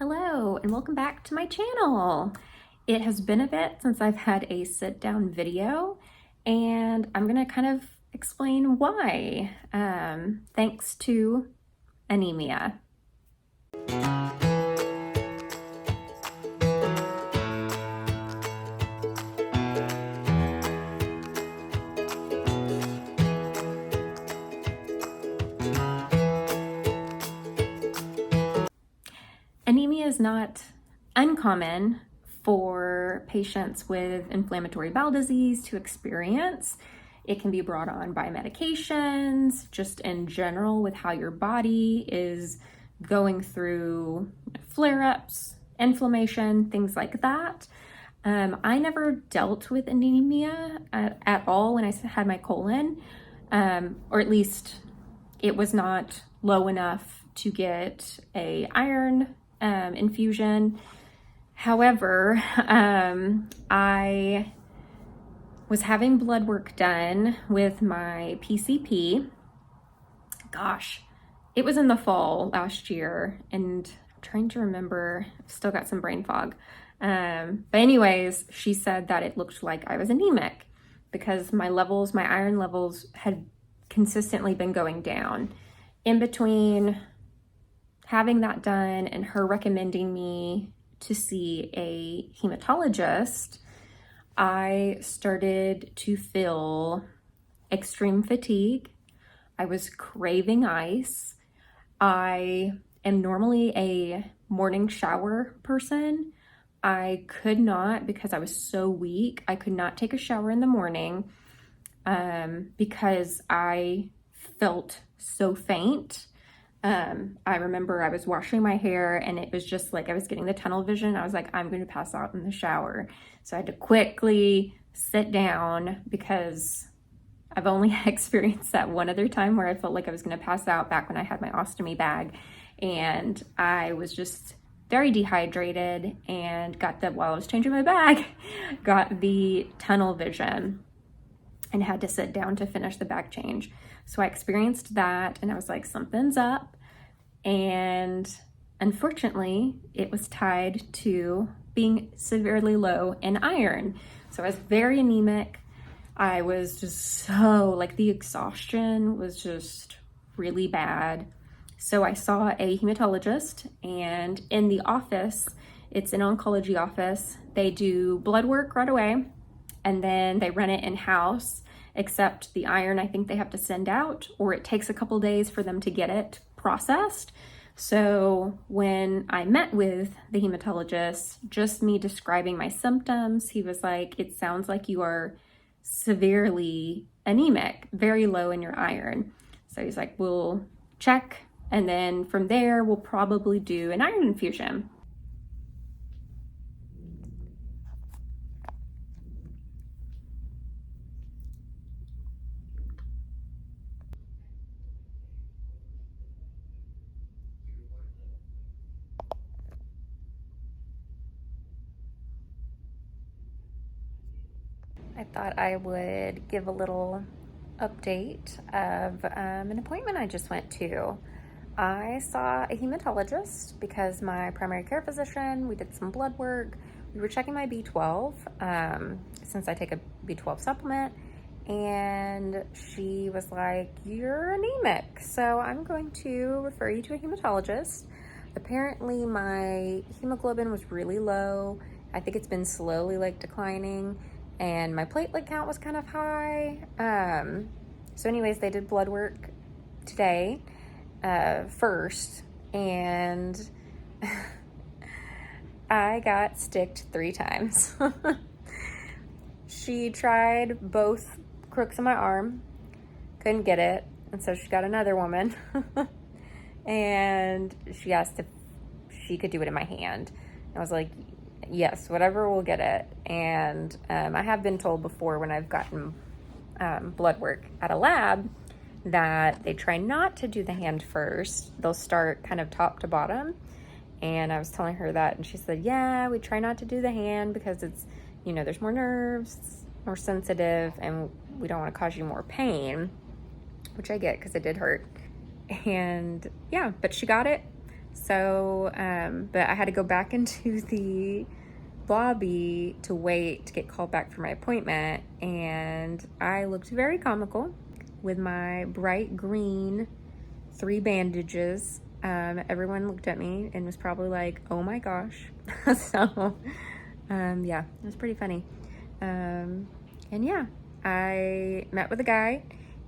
Hello and welcome back to my channel. It has been a bit since I've had a sit down video and I'm gonna kind of explain why, thanks to anemia. Anemia is not uncommon for patients with inflammatory bowel disease to experience. It can be brought on by medications, just in general with how your body is going through flare-ups, inflammation, things like that. I never dealt with anemia at all when I had my colon, or at least it was not low enough to get a iron infusion. However, I was having blood work done with my PCP. Gosh, it was in the fall last year, and I'm trying to remember, I've still got some brain fog. But anyways, she said that it looked like I was anemic because my iron levels had consistently been going down. In between having that done and her recommending me to see a hematologist, I started to feel extreme fatigue. I was craving ice. I am normally a morning shower person. I could not, because I was so weak, I could not take a shower in the morning because I felt so faint. I remember I was washing my hair and it was just like I was getting the tunnel vision. I was like, I'm going to pass out in the shower. So I had to quickly sit down because I've only experienced that one other time where I felt like I was going to pass out, back when I had my ostomy bag. And I was just very dehydrated and while I was changing my bag, got the tunnel vision and had to sit down to finish the bag change. So I experienced that and I was like, something's up. And unfortunately, it was tied to being severely low in iron. So I was very anemic. I was just so, like, the exhaustion was just really bad. So I saw a hematologist, and in the office, it's an oncology office, they do blood work right away, and then they run it in-house, except the iron I think they have to send out, or it takes a couple days for them to get it processed. So when I met with the hematologist, just me describing my symptoms, he was like, it sounds like you are severely anemic, very low in your iron. So he's like, we'll check, and then from there, we'll probably do an iron infusion. I thought I would give a little update of an appointment I just went to. I saw a hematologist because my primary care physician, we did some blood work. We were checking my B12 since I take a B12 supplement, and she was like, you're anemic, so I'm going to refer you to a hematologist. Apparently my hemoglobin was really low. I think it's been slowly declining, and my platelet count was kind of high. So anyways, they did blood work today first, and I got sticked 3 times. She tried both crooks of my arm, couldn't get it, and so she got another woman and she asked if she could do it in my hand. I was like, yes, whatever will get it. And I have been told before when I've gotten blood work at a lab that they try not to do the hand first. They'll start kind of top to bottom. And I was telling her that, and she said, yeah, we try not to do the hand because it's, there's more nerves, it's more sensitive, and we don't want to cause you more pain, which I get because it did hurt. And yeah, but she got it. So, but I had to go back into the lobby to wait to get called back for my appointment, and I looked very comical with my bright green 3 bandages. Everyone looked at me and was probably like, oh my gosh. So, yeah, it was pretty funny. And yeah, I met with a guy.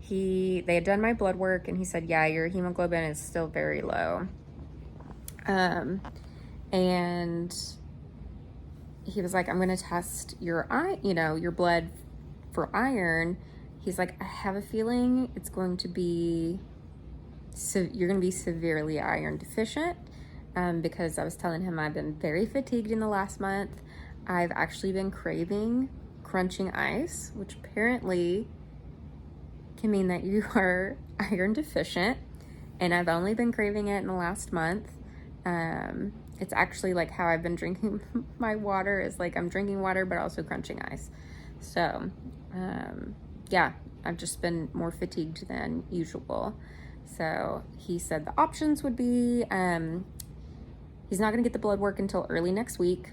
They had done my blood work, and he said, yeah, your hemoglobin is still very low. And he was like, I'm going to test your your blood for iron. He's like, I have a feeling it's going to be, you're going to be severely iron deficient. Because I was telling him I've been very fatigued in the last month. I've actually been craving crunching ice, which apparently can mean that you are iron deficient. And I've only been craving it in the last month. It's actually like how I've been drinking my water, is like I'm drinking water but also crunching ice. So yeah, I've just been more fatigued than usual. So he said the options would be, he's not going to get the blood work until early next week.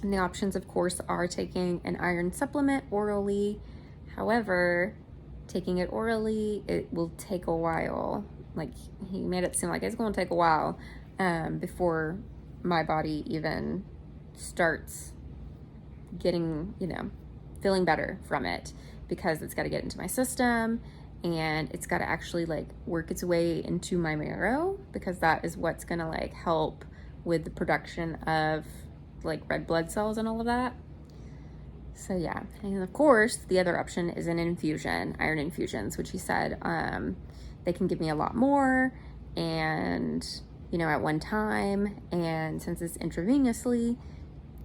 And the options, of course, are taking an iron supplement orally. However, taking it orally, it will take a while. Like, he made it seem like it's going to take a while before my body even starts getting, feeling better from it, because it's got to get into my system, and it's got to actually like work its way into my marrow, because that is what's going to like help with the production of like red blood cells and all of that. So yeah, and of course the other option is an infusion, iron infusions, which he said they can give me a lot more, and at one time, and since it's intravenously,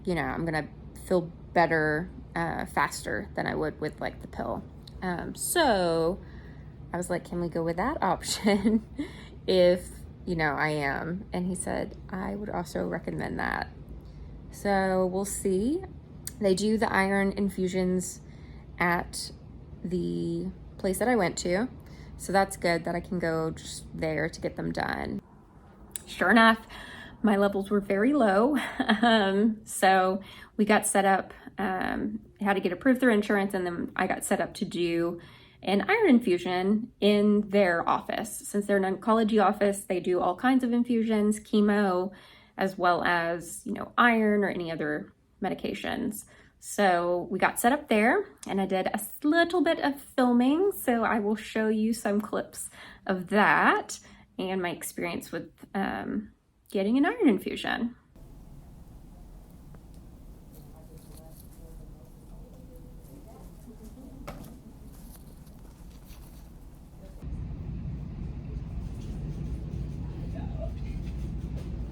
I'm gonna feel better faster than I would with like the pill. So I was like, can we go with that option if I am? And he said, I would also recommend that. So we'll see. They do the iron infusions at the place that I went to. So that's good that I can go just there to get them done. Sure enough, my levels were very low. So we got set up, had to get approved through insurance, and then I got set up to do an iron infusion in their office. Since they're an oncology office, they do all kinds of infusions, chemo, as well as, iron or any other medications. So we got set up there, and I did a little bit of filming. So I will show you some clips of that and my experience with getting an iron infusion.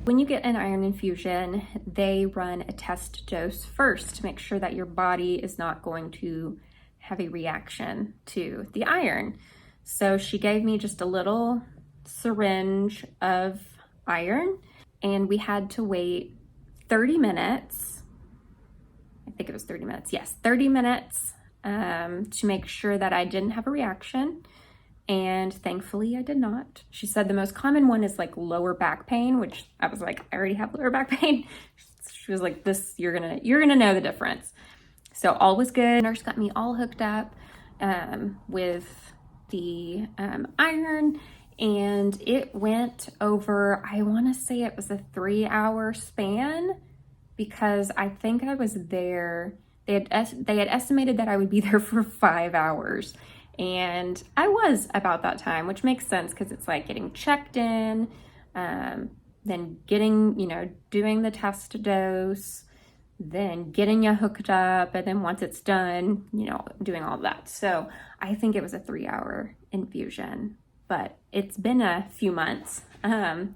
When you get an iron infusion, they run a test dose first to make sure that your body is not going to have a reaction to the iron. So she gave me just a little syringe of iron, and we had to wait 30 minutes. I think it was 30 minutes. Yes, 30 minutes to make sure that I didn't have a reaction. And thankfully I did not. She said the most common one is like lower back pain, which I was like, I already have lower back pain. She was like, you're gonna know the difference. So all was good. Nurse got me all hooked up with the iron, and it went over, I wanna say it was a 3-hour span, because I think I was there, they had estimated that I would be there for 5 hours. And I was about that time, which makes sense because it's like getting checked in, then getting, doing the test dose, then getting you hooked up, and then once it's done, doing all of that. So I think it was a 3-hour infusion, but it's been a few months.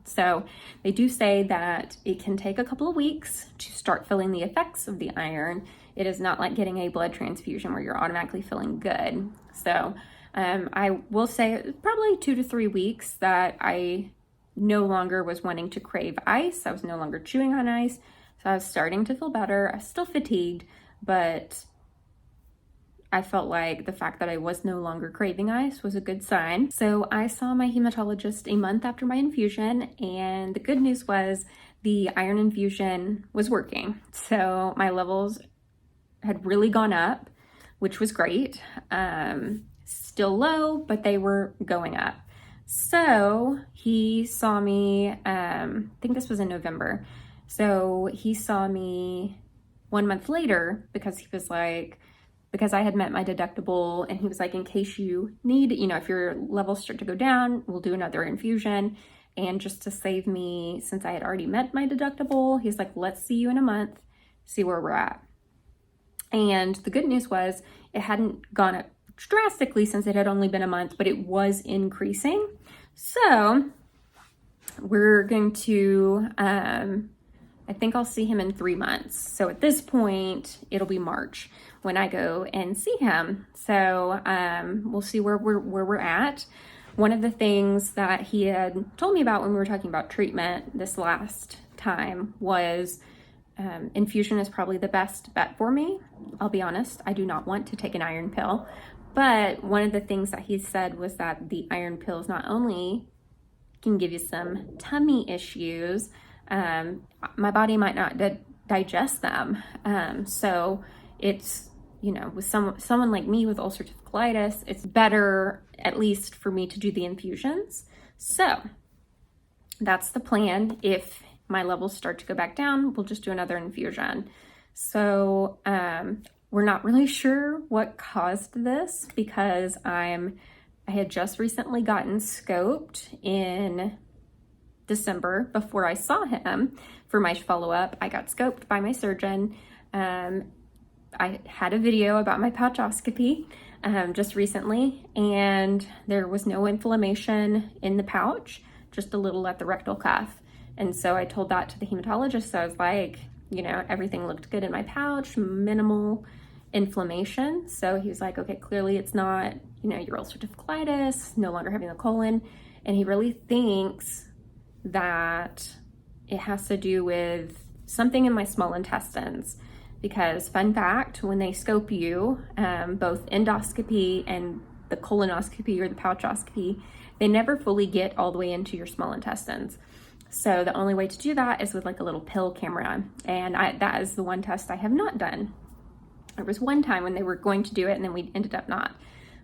So they do say that it can take a couple of weeks to start feeling the effects of the iron. It is not like getting a blood transfusion where you're automatically feeling good. So I will say it was probably 2 to 3 weeks that I no longer was wanting to crave ice. I was no longer chewing on ice. So I was starting to feel better. I was still fatigued, but I felt like the fact that I was no longer craving ice was a good sign. So I saw my hematologist a month after my infusion, and the good news was the iron infusion was working. So my levels had really gone up, which was great. Still low, but they were going up. So he saw me, I think this was in November. So he saw me 1 month later because he was like, because I had met my deductible, and he was like, in case you need, if your levels start to go down, we'll do another infusion. And just to save me, since I had already met my deductible, he's like, let's see you in a month, see where we're at. And the good news was it hadn't gone up drastically since it had only been a month, but it was increasing. So we're going to, I think I'll see him in 3 months. So at this point, it'll be March when I go and see him. So we'll see where we're at. One of the things that he had told me about when we were talking about treatment this last time was infusion is probably the best bet for me. I'll be honest, I do not want to take an iron pill. But one of the things that he said was that the iron pills not only can give you some tummy issues, my body might not digest them. So it's, with someone like me with ulcerative colitis, it's better, at least for me, to do the infusions. So that's the plan. If my levels start to go back down, we'll just do another infusion. So we're not really sure what caused this, because I had just recently gotten scoped in December before I saw him for my follow-up. I got scoped by my surgeon. I had a video about my pouchoscopy just recently, and there was no inflammation in the pouch, just a little at the rectal cuff. And so I told that to the hematologist. So I was like, everything looked good in my pouch, minimal inflammation. So he was like, okay, clearly it's not, your ulcerative colitis, no longer having the colon. And he really thinks that it has to do with something in my small intestines. Because fun fact, when they scope you, both endoscopy and the colonoscopy or the pouchoscopy, they never fully get all the way into your small intestines. So the only way to do that is with like a little pill camera. And that is the one test I have not done. There was one time when they were going to do it, and then we ended up not.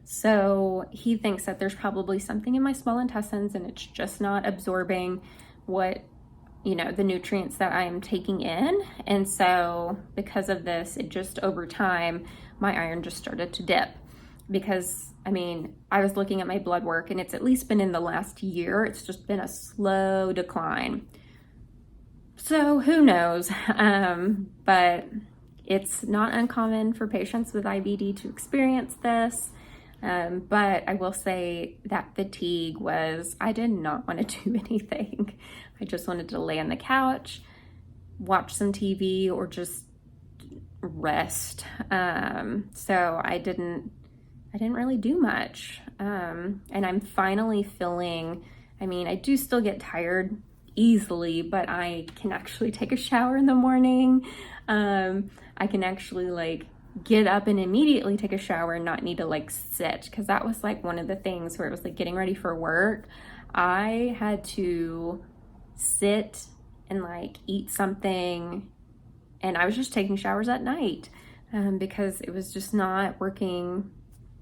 So he thinks that there's probably something in my small intestines, and it's just not absorbing what, the nutrients that I'm taking in. And so because of this, it just over time, my iron just started to dip. Because I was looking at my blood work, and it's at least been in the last year, it's just been a slow decline. So who knows? But it's not uncommon for patients with IBD to experience this. But I will say that fatigue I did not want to do anything. I just wanted to lay on the couch, watch some TV, or just rest. So I didn't really do much. And I'm finally feeling, I do still get tired easily, but I can actually take a shower in the morning. I can actually get up and immediately take a shower and not need to sit, because that was one of the things where it was getting ready for work. I had to sit and eat something, and I was just taking showers at night because it was just not working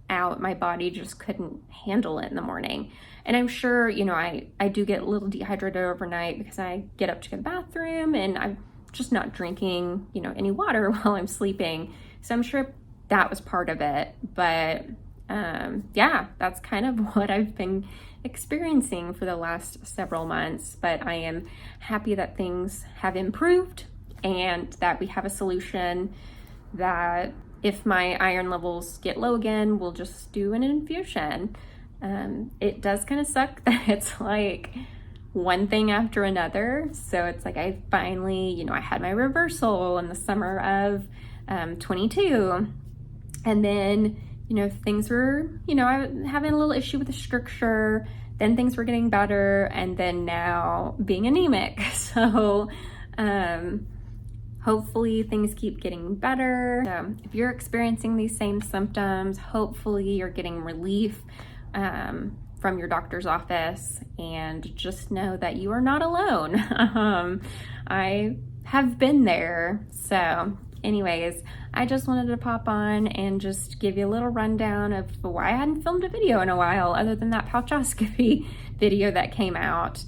out. My body just couldn't handle it in the morning. And I'm sure, I do get a little dehydrated overnight because I get up to the bathroom and I'm just not drinking, any water while I'm sleeping. So I'm sure that was part of it. But yeah, that's kind of what I've been experiencing for the last several months. But I am happy that things have improved and that we have a solution that if my iron levels get low again, we'll just do an infusion. It does kind of suck that it's one thing after another. So it's I finally, I had my reversal in the summer of 22. And then, things were, I was having a little issue with the stricture. Then things were getting better. And then now being anemic. So hopefully things keep getting better. So if you're experiencing these same symptoms, hopefully you're getting relief from your doctor's office, and just know that you are not alone. I have been there. So anyways, I just wanted to pop on and just give you a little rundown of why I hadn't filmed a video in a while, other than that pouchoscopy video that came out,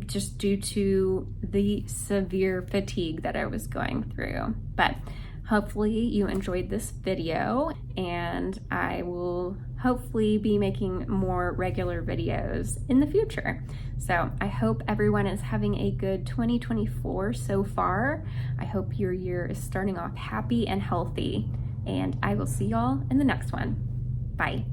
just due to the severe fatigue that I was going through. But hopefully you enjoyed this video, and I will hopefully be making more regular videos in the future. So I hope everyone is having a good 2024 so far. I hope your year is starting off happy and healthy, and I will see y'all in the next one. Bye.